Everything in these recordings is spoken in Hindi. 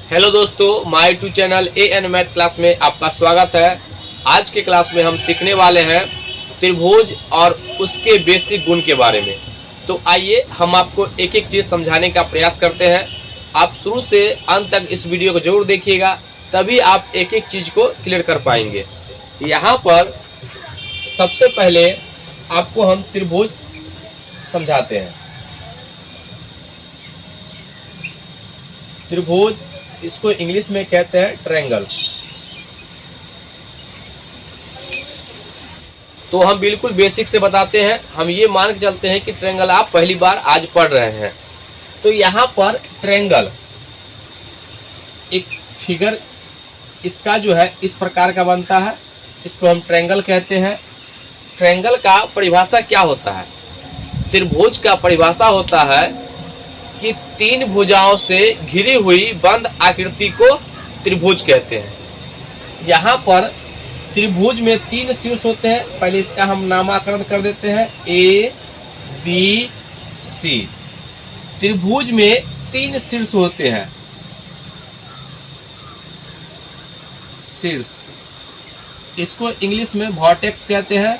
हेलो दोस्तों, my YouTube channel AN math class में आपका स्वागत है। आज के क्लास में हम सीखने वाले हैं त्रिभुज और उसके बेसिक गुण के बारे में। तो आइए हम आपको एक एक चीज़ समझाने का प्रयास करते हैं। आप शुरू से अंत तक इस वीडियो को जरूर देखिएगा, तभी आप एक एक चीज़ को क्लियर कर पाएंगे। यहाँ पर सबसे पहले आपको हम त्रिभुज समझाते हैं। त्रिभुज, इसको इंग्लिश में कहते हैं ट्रायंगल। तो हम बिल्कुल बेसिक से बताते हैं। हम ये मान के चलते हैं कि ट्रायंगल आप पहली बार आज पढ़ रहे हैं। तो यहाँ पर ट्रायंगल एक फिगर इसका जो है इस प्रकार का बनता है, इसको हम ट्रायंगल कहते हैं। ट्रायंगल का परिभाषा क्या होता है? त्रिभुज का परिभाषा होता है कि तीन भुजाओं से घिरी हुई बंद आकृति को त्रिभुज कहते हैं। यहाँ पर त्रिभुज में तीन शीर्ष होते हैं। पहले इसका हम नामकरण कर देते हैं ए बी सी। त्रिभुज में तीन शीर्ष होते हैं। शीर्ष, इसको इंग्लिश में वर्टेक्स कहते हैं।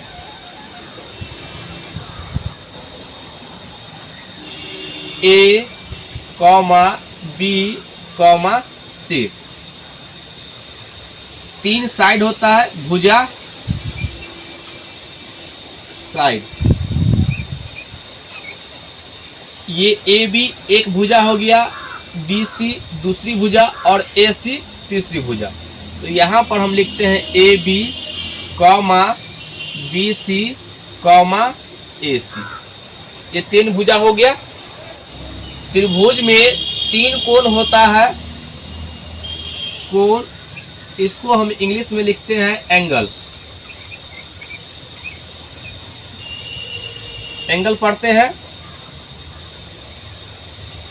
ए कॉमा बी कॉमा सी। तीन साइड होता है, भुजा साइड। ये ए बी एक भुजा हो गया, बी सी दूसरी भुजा और ए सी तीसरी भुजा। तो यहाँ पर हम लिखते हैं A B comma B C comma A C. ये तीन भुजा हो गया। त्रिभुज में तीन कोण होता है। कोण, इसको हम इंग्लिश में लिखते हैं एंगल। एंगल पढ़ते हैं।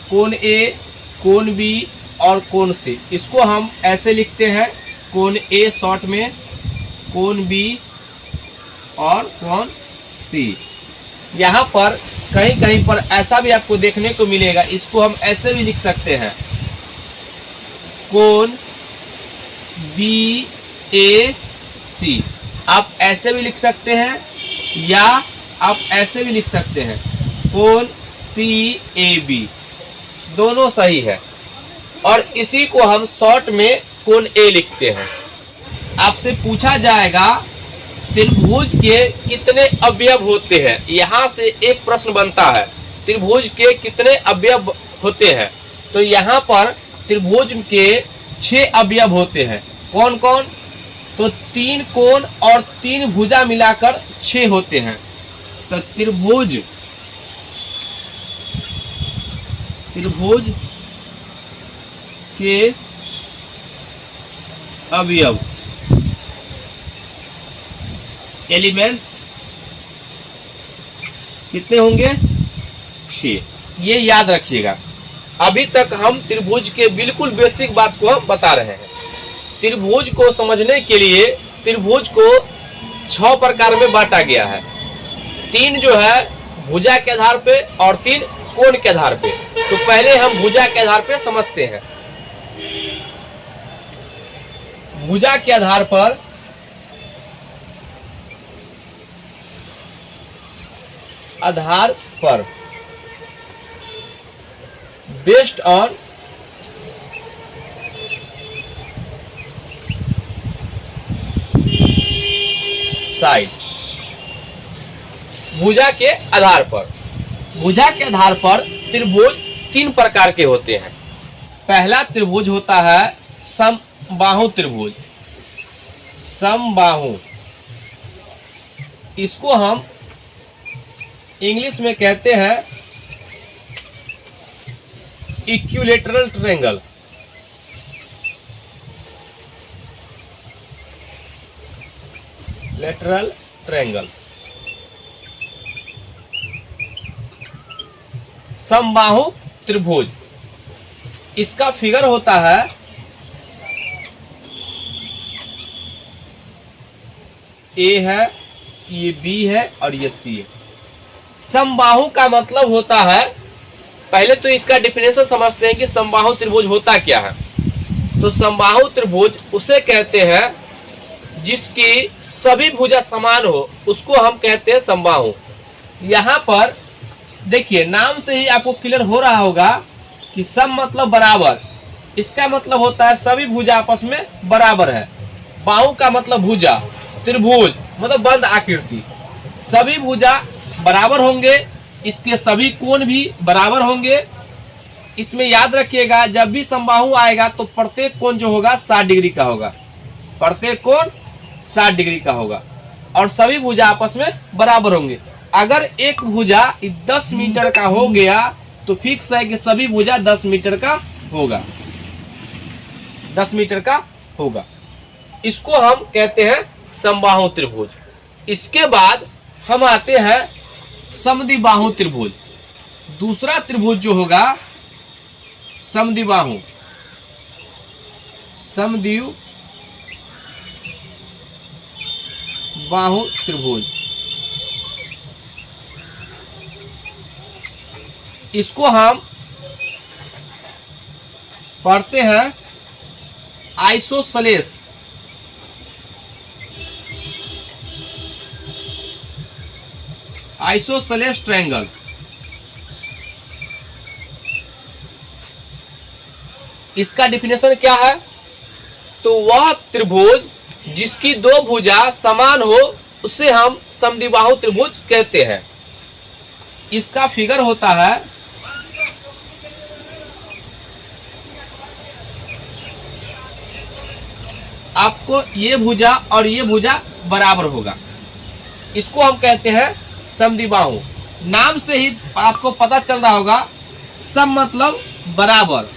कोण ए, कोण बी और कोण सी। इसको हम ऐसे लिखते हैं, कोण ए शॉर्ट में, कोण बी और कोण सी। यहाँ पर कहीं कहीं पर ऐसा भी आपको देखने को मिलेगा, इसको हम ऐसे भी लिख सकते हैं, कोण बी ए सी। आप ऐसे भी लिख सकते हैं या आप ऐसे भी लिख सकते हैं, कोण सी ए बी। दोनों सही है। और इसी को हम शॉर्ट में कोण ए लिखते हैं। आपसे पूछा जाएगा त्रिभुज के कितने अवयव होते हैं। यहाँ से एक प्रश्न बनता है, त्रिभुज के कितने अवयव होते हैं। तो यहाँ पर त्रिभुज के 6 अवयव होते हैं। कौन कौन? तो तीन कोण और तीन भुजा मिलाकर 6 होते हैं। तो त्रिभुज के अवयव, एलिमेंट्स कितने होंगे? 6। ये याद रखिएगा। अभी तक हम त्रिभुज के बिल्कुल बेसिक बात को हम बता रहे हैं। त्रिभुज को समझने के लिए त्रिभुज को 6 प्रकार में बांटा गया है। 3 जो है भुजा के आधार पे और 3 कोण के आधार पे। तो पहले हम भुजा के आधार पे समझते हैं। भुजा के आधार पर बेस्ड ऑन साइड। भुजा के आधार पर त्रिभुज 3 प्रकार के होते हैं। पहला त्रिभुज होता है समबाहु त्रिभुज। समबाहु, इसको हम इंग्लिश में कहते हैं इक्विलैटरल ट्रायंगल। Lateral triangle. समबाहु त्रिभुज, इसका फिगर होता है ए है, ये बी है और ये सी है। समबाहु का मतलब होता है, पहले तो इसका डेफिनेशन समझते हैं कि समबाहु त्रिभुज होता क्या है। तो समबाहु त्रिभुज उसे कहते हैं जिसकी सभी भुजा समान हो, उसको हम कहते हैं समबाहु। यहाँ पर देखिए नाम से ही आपको क्लियर हो रहा होगा कि सम मतलब बराबर, इसका मतलब होता है सभी भुजा आपस में बराबर है। बाहु का मतलब भुजा, त्रिभुज मतलब बंद आकृति, सभी भुजा बराबर होंगे, इसके सभी कोण भी बराबर होंगे। इसमें याद रखिएगा जब भी समबाहु आएगा तो प्रत्येक कोण जो होगा 60 डिग्री का होगा, प्रत्येक कोण 60 डिग्री का होगा और सभी भुजा आपस में बराबर होंगे। अगर एक भुजा 10 मीटर का हो गया तो फिक्स है कि सभी भुजा 10 मीटर का होगा, 10 मीटर का होगा। इसको हम कहते हैं समबाहु त्रिभुज। इसके बाद हम आते हैं समद्विबाहु त्रिभुज। दूसरा त्रिभुज जो होगा समद्विबाहु, समद्विबाहु त्रिभुज, इसको हम पढ़ते हैं आइसोसेलेस। Isosceles triangle. इसका डिफिनेशन क्या है? तो वह त्रिभुज जिसकी दो भुजा समान हो उसे हम समद्विबाहु त्रिभुज कहते हैं। इसका फिगर होता है आपको ये भुजा और ये भुजा बराबर होगा, इसको हम कहते हैं समद्विबाहु। नाम से ही आपको पता चल रहा होगा, सम मतलब बराबर,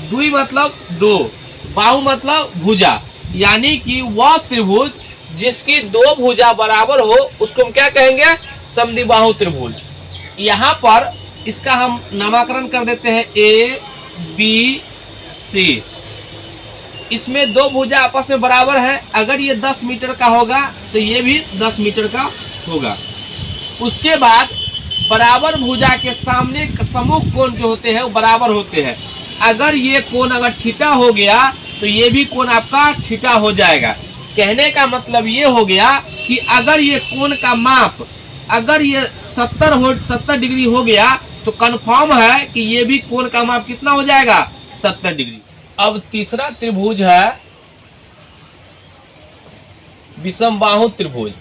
द्वि मतलब दो, बाहु मतलब भुजा, यानी कि वह त्रिभुज जिसकी दो भुजा बराबर हो उसको हम क्या कहेंगे? समद्विबाहु त्रिभुज। यहाँ पर इसका हम नामकरण कर देते हैं ए बी सी। इसमें दो भुजा आपस में बराबर है, अगर ये 10 मीटर का होगा तो ये भी 10 मीटर का होगा। उसके बाद बराबर भुजा के सामने सम्मुख कोण जो होते हैं वो बराबर होते हैं। अगर ये कोण अगर थीटा हो गया तो ये भी कोण आपका थीटा हो जाएगा। कहने का मतलब ये हो गया कि अगर ये कोण का माप अगर ये 70 डिग्री हो गया तो कंफर्म है कि ये भी कोण का माप कितना हो जाएगा? 70 डिग्री। अब तीसरा त्रिभुज है विषमबाहु त्रिभुज।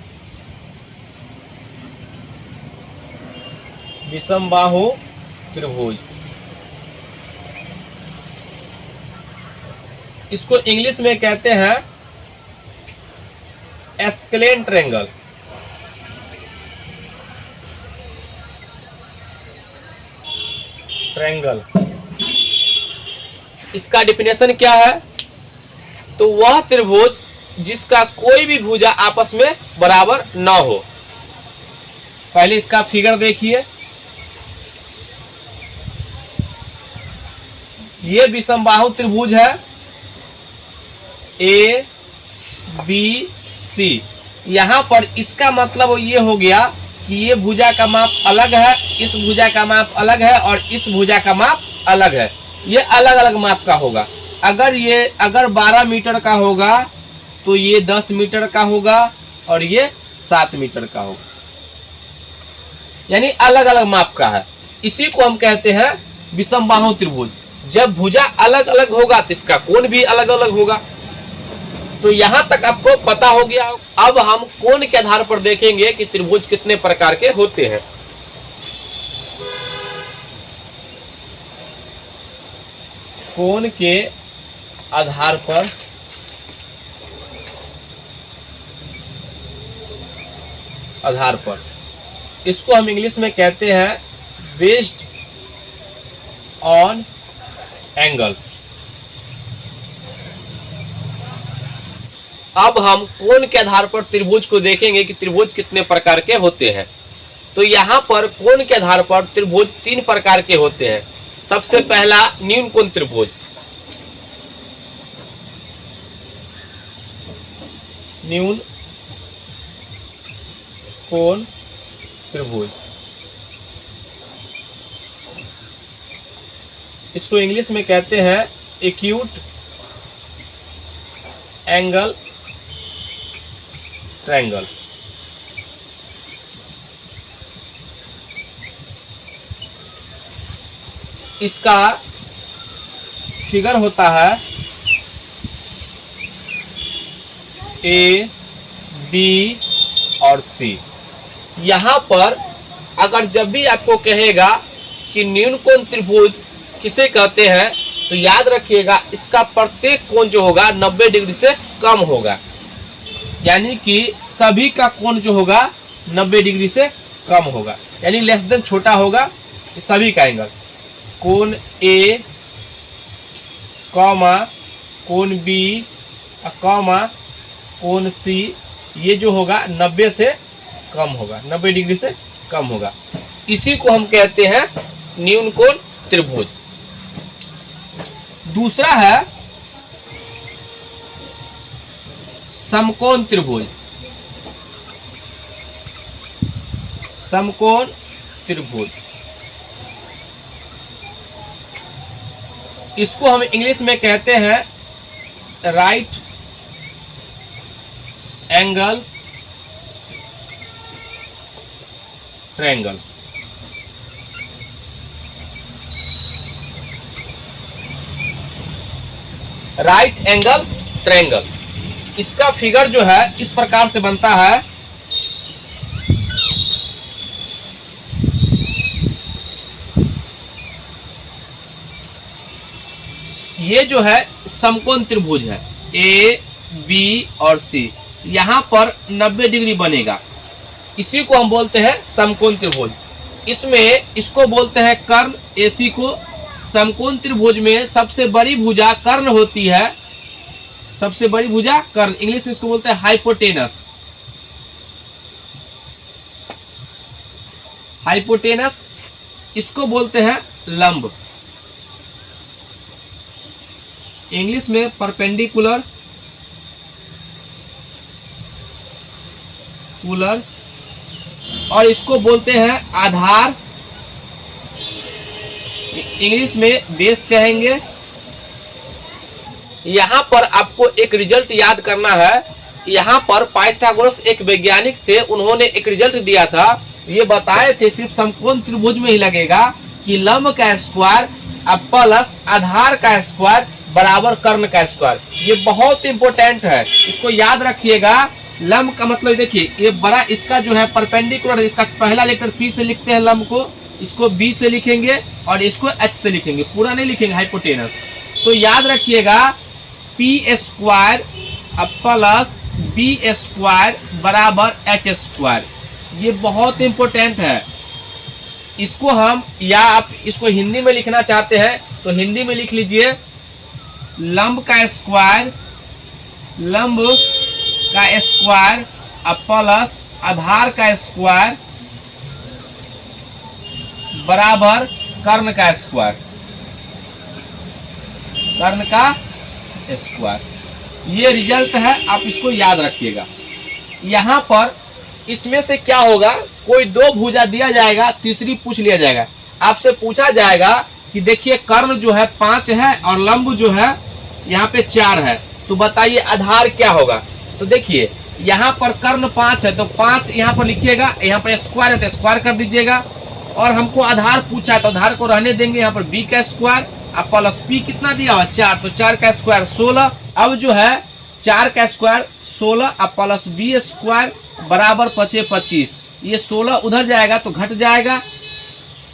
विषमबाहु त्रिभुज, इसको इंग्लिश में कहते हैं एस्केलेन ट्रायंगल। इसका डिफिनेशन क्या है? तो वह त्रिभुज जिसका कोई भी भुजा आपस में बराबर न हो। पहले इसका फिगर देखिए, ये विषमबाहु त्रिभुज है ए बी सी। यहाँ पर इसका मतलब ये हो गया कि ये भुजा का माप अलग है, इस भुजा का माप अलग है और इस भुजा का माप अलग है। ये अलग अलग माप का होगा। अगर 12 मीटर का होगा तो ये 10 मीटर का होगा और ये 7 मीटर का होगा, यानी अलग अलग माप का है। इसी को हम कहते हैं विषमबाहु त्रिभुज। जब भुजा अलग अलग होगा तो इसका कोण भी अलग अलग होगा। तो यहां तक आपको पता हो गया। अब हम कोण के आधार पर देखेंगे कि त्रिभुज कितने प्रकार के होते हैं। कोण के आधार पर इसको हम इंग्लिश में कहते हैं बेस्ड ऑन एंगल। अब हम कोण के आधार पर त्रिभुज को देखेंगे कि त्रिभुज कितने प्रकार के होते हैं। तो यहाँ पर कोण के आधार पर त्रिभुज 3 प्रकार के होते हैं। सबसे पहला न्यून कोण त्रिभुज। न्यून कोण त्रिभुज, इसको इंग्लिश में कहते हैं एक्यूट एंगल ट्रायंगल। इसका फिगर होता है ए, बी और सी। यहां पर अगर जब भी आपको कहेगा कि न्यून कोण त्रिभुज किसे कहते हैं, तो याद रखिएगा इसका प्रत्येक कोण जो होगा 90 डिग्री से कम होगा, यानी कि सभी का कोण जो होगा 90 डिग्री से कम होगा, यानी लेस देन छोटा होगा सभी का एंगल। कोण ए कॉमा कोण बी कॉमा कोण सी, ये जो होगा 90 से कम होगा, 90 डिग्री से कम होगा। इसी को हम कहते हैं न्यून कोण त्रिभुज। दूसरा है समकोण त्रिभुज। समकोण त्रिभुज, इसको हम इंग्लिश में कहते हैं right angle triangle. Right angle triangle, इसका फिगर जो है इस प्रकार से बनता है। ये जो है समकोण त्रिभुज है, ए बी और सी, यहां पर 90 डिग्री बनेगा, इसी को हम बोलते हैं समकोण त्रिभुज। इसमें इसको बोलते हैं कर्ण, एसी को। समकोण त्रिभुज में सबसे बड़ी भुजा कर्ण होती है, सबसे बड़ी भुजा कर्ण, इंग्लिश में इसको बोलते हैं हाइपोटेनस। हाइपोटेनस, इसको बोलते हैं लंब, इंग्लिश में परपेंडिकुलर कुलर, और इसको बोलते हैं आधार, इंग्लिश में बेस कहेंगे। यहां पर आपको एक रिजल्ट याद करना है। यहां पर पाइथागोरस एक वैज्ञानिक थे, उन्होंने एक रिजल्ट दिया था, ये बताए थे सिर्फ समकोण त्रिभुज में ही लगेगा कि लंब का स्क्वायर अब प्लस आधार का स्क्वायर बराबर कर्ण का स्क्वायर। ये बहुत इंपॉर्टेंट है, इसको याद रखिएगा। लंब का मतलब देखिए, ये बड़ा इसका जो है परपेंडिकुलर, इसका पहला लेटर पी से लिखते हैं लंब को, इसको बी से लिखेंगे और इसको एच से लिखेंगे, पूरा नहीं लिखेंगे हाइपोटेनस। तो याद रखिएगा P square plus B square बराबर एच स्क्वायर, ये बहुत इंपॉर्टेंट है। इसको हम, या आप इसको हिंदी में लिखना चाहते हैं तो हिंदी में लिख लीजिए, लंब का स्क्वायर, लंब का स्क्वायर प्लस आधार का स्क्वायर बराबर कर्ण का स्क्वायर, कर्ण का स्क्वायर। ये रिजल्ट है, आप इसको याद रखिएगा। यहां पर इसमें से क्या होगा, कोई दो भुजा दिया जाएगा, तीसरी पूछ लिया जाएगा। आपसे पूछा जाएगा कि देखिए कर्ण जो है 5 है और लंब जो है यहाँ पे 4 है, तो बताइए आधार क्या होगा। तो देखिए यहाँ पर कर्ण 5 है तो 5 यहाँ पर लिखिएगा, यहाँ पर स्क्वायर है तो स्क्वायर कर दीजिएगा, और हमको आधार पूछा है तो आधार को रहने देंगे। यहाँ पर बी का स्क्वायर अब प्लस पी कितना दिया हुआ 4, तो 4 का स्क्वायर 16। अब जो है 4 का स्क्वायर 16 अब प्लस बी स्क्वायर बराबर 5 25, ये 16 उधर जाएगा तो घट जाएगा,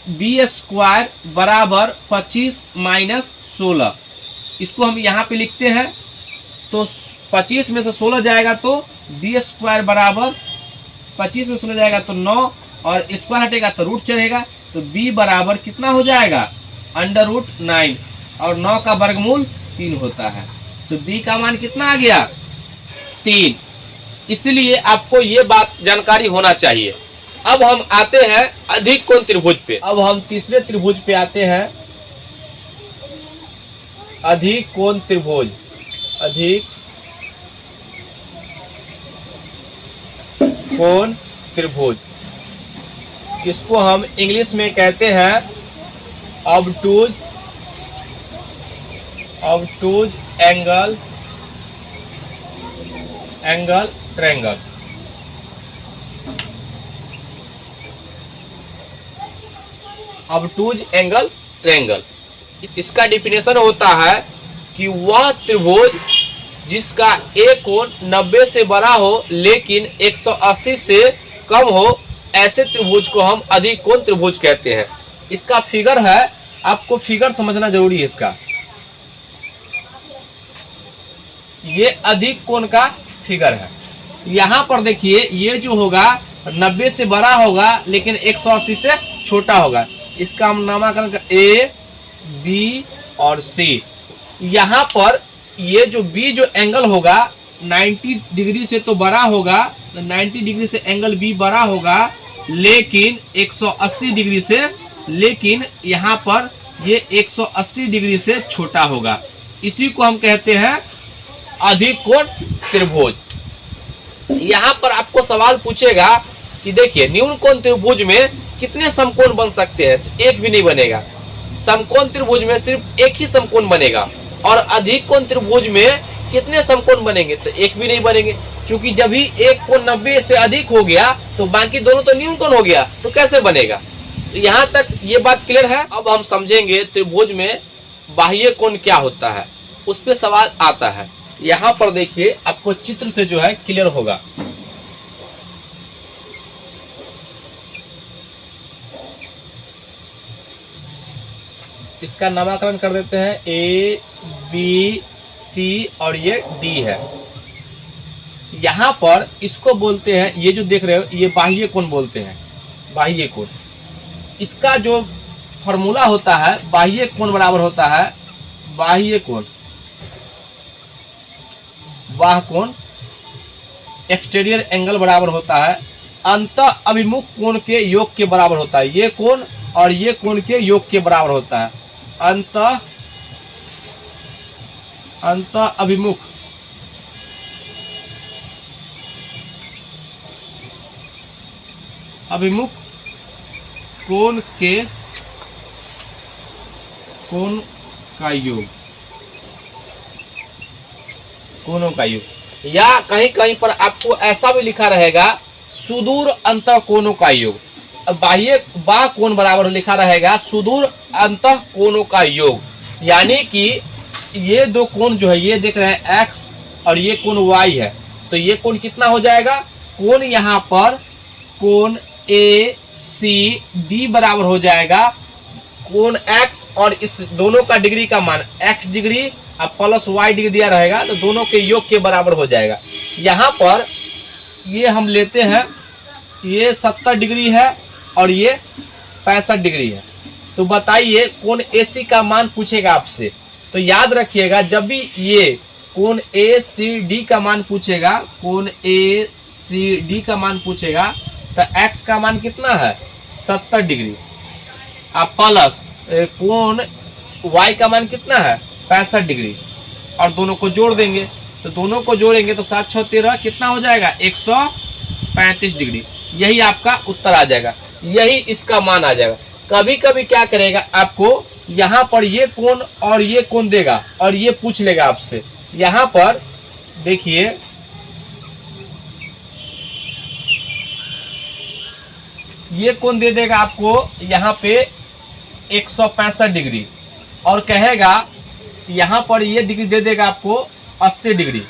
बी स्क्वायर बराबर 25 माइनस 16। इसको हम यहाँ पे लिखते हैं, तो 25 में से 16 जाएगा तो बी स्क्वायर बराबर 25 में 16 जाएगा तो 9, और स्क्वायर हटेगा तो रूट चढ़ेगा, तो b बराबर कितना हो जाएगा √9, और 9 का वर्गमूल 3 होता है, तो b का मान कितना आ गया 3। इसलिए आपको ये बात जानकारी होना चाहिए। अब हम आते हैं अधिक कोण त्रिभुज पे। अब हम तीसरे त्रिभुज पे आते हैं, अधिक कोण त्रिभुज। अधिक कोण त्रिभुज, इसको हम इंग्लिश में कहते हैं obtuse angle angle triangle. Obtuse angle triangle, इसका डिफिनेशन होता है कि वह त्रिभुज जिसका एक कोण 90 से बड़ा हो लेकिन 180 से कम हो, ऐसे त्रिभुज को हम अधिक कोण त्रिभुज कहते हैं। इसका फिगर है, आपको फिगर समझना जरूरी है इसका। ये अधिक कोण का फिगर है। यहाँ पर देखिए, ये जो होगा 90 से बड़ा होगा लेकिन 180 से छोटा होगा। इसका हम नामकरण कर ए, बी और सी। यहाँ पर ये जो बी जो एंगल होगा 90 डिग्री से तो बड़ा होगा, 90 डिग्री से एंगल बी बड़ा होगा लेकिन 180 डिग्री से, लेकिन यहाँ पर ये 180 डिग्री से छोटा होगा। इसी को हम कहते हैं अधिक कोण त्रिभुज। यहाँ पर आपको सवाल पूछेगा कि देखिए न्यून कोण त्रिभुज में कितने समकोण बन सकते हैं, तो एक भी नहीं बनेगा। समकोण त्रिभुज में सिर्फ एक ही समकोण बनेगा। और अधिक कोण त्रिभुज में कितने समकोण बनेंगे, तो एक भी नहीं बनेंगे, क्योंकि जब भी एक कोण 90 से अधिक हो गया तो बाकी दोनों तो न्यून कोण हो गया, तो कैसे बनेगा। तो यहाँ तक ये बात क्लियर है। अब हम समझेंगे त्रिभुज में बाह्य कोण क्या होता है, उस पर सवाल आता है। यहाँ पर देखिए, आपको चित्र से जो है क्लियर होगा। इसका नामकरण कर देते हैं ए, बी, सी और ये डी है। यहाँ पर इसको बोलते हैं, ये जो देख रहे हो ये बाह्य कोण बोलते हैं, बाह्य कोण। इसका जो फॉर्मूला होता है, बाह्य कोण बराबर होता है बाह्य कोण, बाह्य कोण एक्सटीरियर एंगल बराबर होता है अंतः अभिमुख कोण के योग के बराबर होता है। ये कोण और ये कोण के योग के बराबर होता है। अंतः अभिमुख कोण का योग, कोणों का योग। या कहीं कहीं पर आपको ऐसा भी लिखा रहेगा सुदूर अंतः कोणों का योग। बाह्य कोण बराबर लिखा रहेगा सुदूर अंतः कोणों का योग। यानी कि ये दो कोण जो है, ये देख रहे हैं x और ये कोण y है, तो ये कोण कितना हो जाएगा, कोण यहाँ पर कोण ACD बराबर हो जाएगा कोण x और इस दोनों का डिग्री का मान x डिग्री अब प्लस y डिग्री दिया रहेगा, तो दोनों के योग के बराबर हो जाएगा। यहाँ पर ये हम लेते हैं, ये 70 डिग्री है और ये 65 डिग्री है। तो बताइए कोण AC का मान पूछेगा आपसे, तो याद रखिएगा जब भी ये कोण ACD का मान पूछेगा, कोण ACD का मान पूछेगा, तो x का मान कितना है 70 डिग्री, अब प्लस कोण y का मान कितना है 65 डिग्री, और दोनों को जोड़ देंगे, तो दोनों को जोड़ेंगे तो 7 6 13 कितना हो जाएगा 135 डिग्री। यही आपका उत्तर आ जाएगा, यही इसका मान आ जाएगा। कभी कभी क्या करेगा, आपको यहाँ पर ये कोण और ये कोण देगा और ये पूछ लेगा आपसे। यहाँ पर देखिए ये कोण दे देगा आपको यहाँ पे 165 डिग्री, और कहेगा यहाँ पर ये डिग्री दे देगा आपको 80 डिग्री,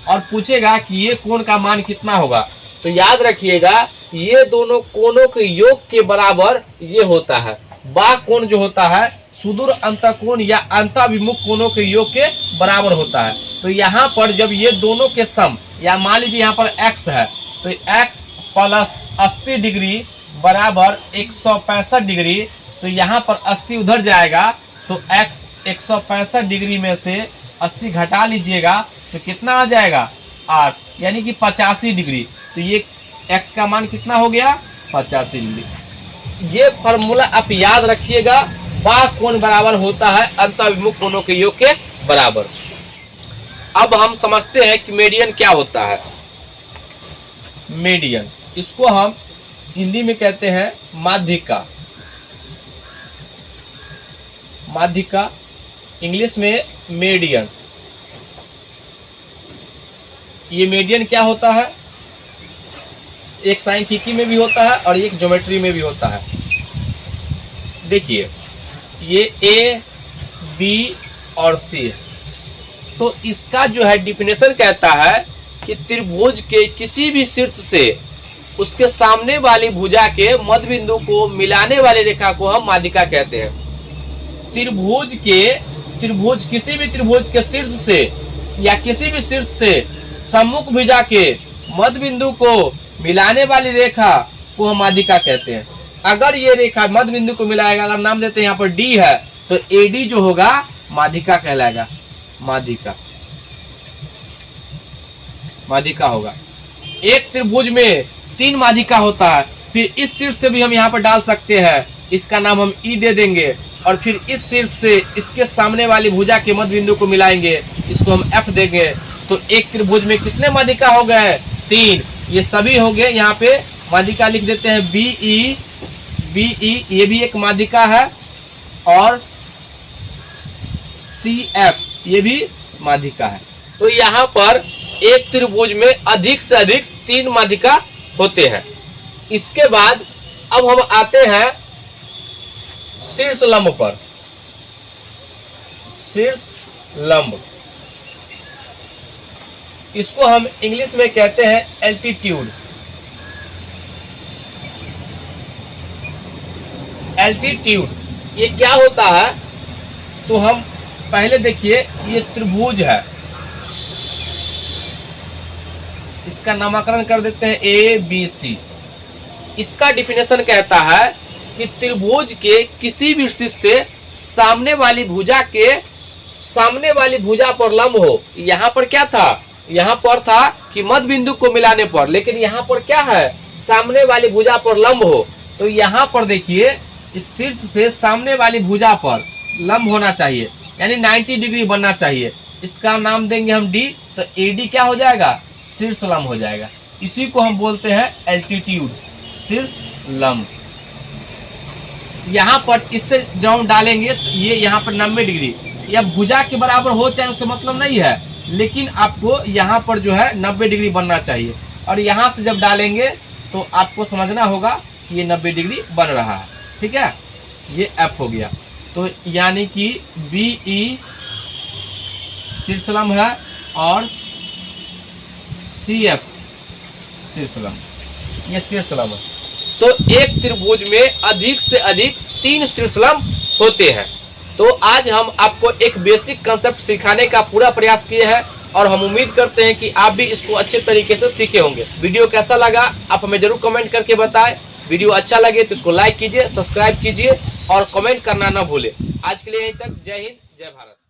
और पूछेगा कि ये कोण का मान कितना होगा। तो याद रखिएगा ये दोनों कोणों के योग के बराबर ये होता है। बाह्य कोण जो होता है सुदूर अंतः कोण या अंतःभिमुख कोणों के योग के बराबर होता है। तो यहाँ पर जब ये दोनों के सम, या मान लीजिए यहाँ पर x है, तो x प्लस 80 डिग्री बराबर 165 डिग्री, तो यहाँ पर 80 उधर जाएगा, तो x 165 डिग्री में से 80 घटा लीजिएगा तो कितना आ जाएगा 8, यानी कि 85 डिग्री। तो ये x का मान कितना हो गया 85 डिग्री। ये फॉर्मूला आप याद रखिएगा, बाह्य कोण बराबर होता है अंतःभिमुख कोणों के योग के बराबर। अब हम समझते हैं कि मीडियन क्या होता है। मीडियन, इसको हम हिंदी में कहते हैं माध्यिका, माध्यिका इंग्लिश में मीडियन। ये मीडियन क्या होता है, एक सांख्यिकी में भी होता है और एक ज्योमेट्री में भी होता है। देखिए ये ए बी और सी है, तो इसका जो है डिफिनेशन कहता है कि त्रिभुज के किसी भी शीर्ष से उसके सामने वाली भुजा के मध्य बिंदु को मिलाने वाली रेखा को हम माध्यिका कहते हैं। किसी भी त्रिभुज के शीर्ष से या किसी भी शीर्ष से सम्मुख भुजा के मध्य बिंदु को मिलाने वाली रेखा को हम माध्यिका कहते हैं। अगर ये रेखा मध्य बिंदु को मिलाएगा, अगर नाम देते हैं यहाँ पर डी है, तो एडी जो होगा माध्यिका कहलाएगा, माध्यिका होगा। एक त्रिभुज में 3 माध्यिका होता है, फिर इस शीर्ष से भी हम यहाँ पर डाल सकते हैं, इसका नाम हम ई दे देंगे, और फिर इस शीर्ष से इसके सामने वाली भुजा के मध्य बिंदु को मिलाएंगे, इसको हम एफ देंगे। तो एक त्रिभुज में कितने माध्यिका हो गए? 3। ये सभी हो गए। यहाँ पे माध्यिका लिख देते हैं बीई, ये भी एक माध्यिका है, और CF ये भी माध्यिका है। तो यहाँ पर एक त्रिभुज में अधिक से अधिक 3 माध्यिका होते हैं। इसके बाद अब हम आते हैं शीर्ष लंब पर। शीर्ष लंब, इसको हम इंग्लिश में कहते हैं एल्टीट्यूड। ये क्या होता है? तो हम पहले देखिए, ये त्रिभुज है, इसका नामकरण कर देते हैं ABC। इसका डिफिनेशन कहता है कि त्रिभुज के किसी भी शीर्ष से सामने वाली भुजा पर लंब हो। यहाँ पर क्या था? यहाँ पर था कि मध्य बिंदु को मिलाने पर, लेकिन यहाँ पर क्या है? सामने वाली भुजा पर लंब हो। तो यहाँ पर देखिए, इस शीर्ष से सामने वाली भुजा पर लंब होना चाहिए, यानी 90 डिग्री बनना चाहिए। इसका नाम देंगे हम डी, तो एडी क्या हो जाएगा? शीर्ष लंब हो जाएगा। इसी को हम बोलते हैं एल्टीट्यूड, शीर्ष लंब। यहाँ पर इससे जब हम डालेंगे तो ये यहाँ पर 90 डिग्री या भुजा के बराबर हो चाहे उससे मतलब नहीं है, लेकिन आपको यहाँ पर जो है 90 डिग्री बनना चाहिए। और यहाँ से जब डालेंगे तो आपको समझना होगा कि ये 90 डिग्री बन रहा है। ठीक है, ये एफ हो गया। तो यानी कि बीई शीर्ष लंब है और CF शीर्ष लंब, ये शीर्ष लंब है। तो एक त्रिभुज में अधिक से अधिक 3 शीर्ष लंब होते हैं। तो आज हम आपको एक बेसिक कंसेप्ट सिखाने का पूरा प्रयास किए हैं, और हम उम्मीद करते हैं कि आप भी इसको अच्छे तरीके से सीखे होंगे। वीडियो कैसा लगा आप हमें जरूर कमेंट करके बताएं। वीडियो अच्छा लगे तो इसको लाइक कीजिए, सब्सक्राइब कीजिए और कमेंट करना ना भूलें। आज के लिए यहीं तक। जय हिंद, जय भारत।